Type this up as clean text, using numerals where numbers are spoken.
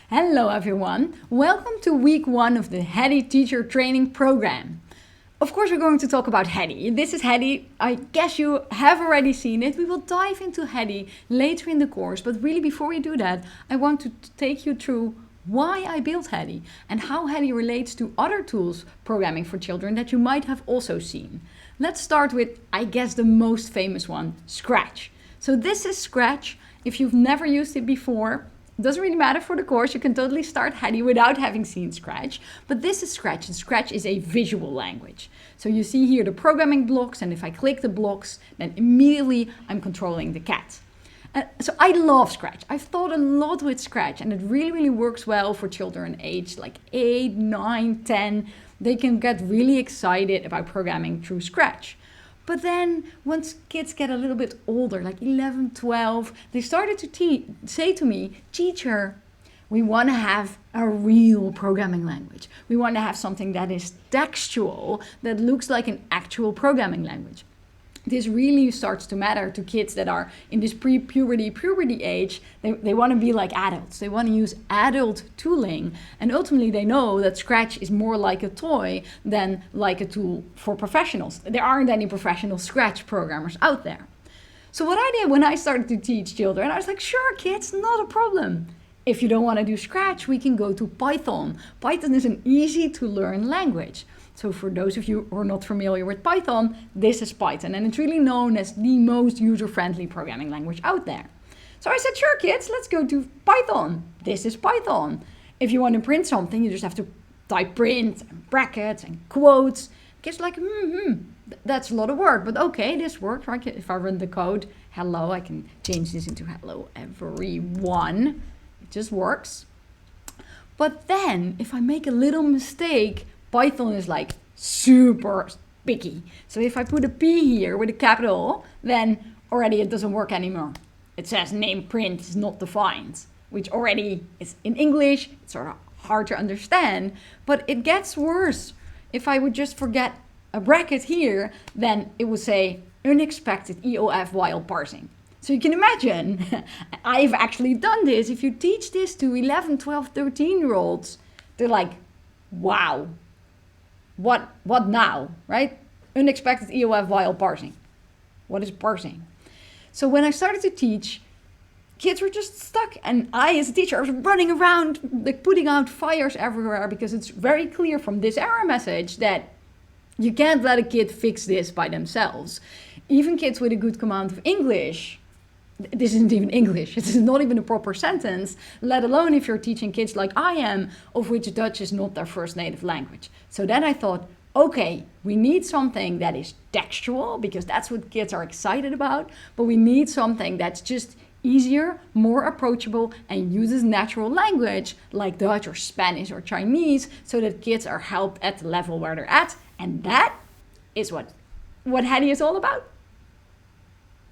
Hello everyone, welcome to week 1 of the Hedy teacher training program. Of course we're going to talk about Hedy. This is Hedy, I guess you have already seen it. We will dive into Hedy later in the course, but really before we do that, I want to take you through why I built Hedy and how Hedy relates to other tools programming for children that you might have also seen. Let's start with, I guess, the most famous one, Scratch. So this is Scratch. If you've never used it before, it doesn't really matter for the course, you can totally start Hedy without having seen Scratch. But this is Scratch, and Scratch is a visual language. So you see here the programming blocks, and if I click the blocks, then immediately I'm controlling the cat. So I love Scratch. I've thought a lot with Scratch, and it really works well for children aged like 8, 9, 10. They can get really excited about programming through Scratch. But then once kids get a little bit older, like 11, 12, they started to say to me, "Teacher, we want to have a real programming language. We want to have something that is textual, that looks like an actual programming language." This really starts to matter to kids that are in this puberty age. They want to be like adults. They want to use adult tooling. And ultimately they know that Scratch is more like a toy than like a tool for professionals. There aren't any professional Scratch programmers out there. So what I did when I started to teach children, I was like, sure kids, not a problem. If you don't want to do Scratch, we can go to Python. Python is an easy to learn language. So for those of you who are not familiar with Python, this is Python, and it's really known as the most user-friendly programming language out there. So I said, sure kids, let's go to Python. This is Python. If you want to print something, you just have to type print and brackets and quotes. Kids are like, that's a lot of work, but okay, this works, right? If I run the code, hello, I can change this into hello everyone. It just works. But then if I make a little mistake, Python is like super picky. So if I put a P here with a capital, then already it doesn't work anymore. It says name print is not defined, which already is in English. It's sort of hard to understand, but it gets worse. If I would just forget a bracket here, then it would say unexpected EOF while parsing. So you can imagine, I've actually done this. If you teach this to 11, 12, 13-year-olds, they're like, wow. What now, right? Unexpected EOF while parsing. What is parsing? So when I started to teach, kids were just stuck. And I, as a teacher, I was running around, like putting out fires everywhere because it's very clear from this error message that you can't let a kid fix this by themselves. Even kids with a good command of English, this isn't even English. This is not even a proper sentence, let alone if you're teaching kids like I am, of which Dutch is not their first native language. So then I thought, okay, we need something that is textual because that's what kids are excited about, but we need something that's just easier, more approachable, and uses natural language like Dutch or Spanish or Chinese so that kids are helped at the level where they're at. And that is what Hedy is all about.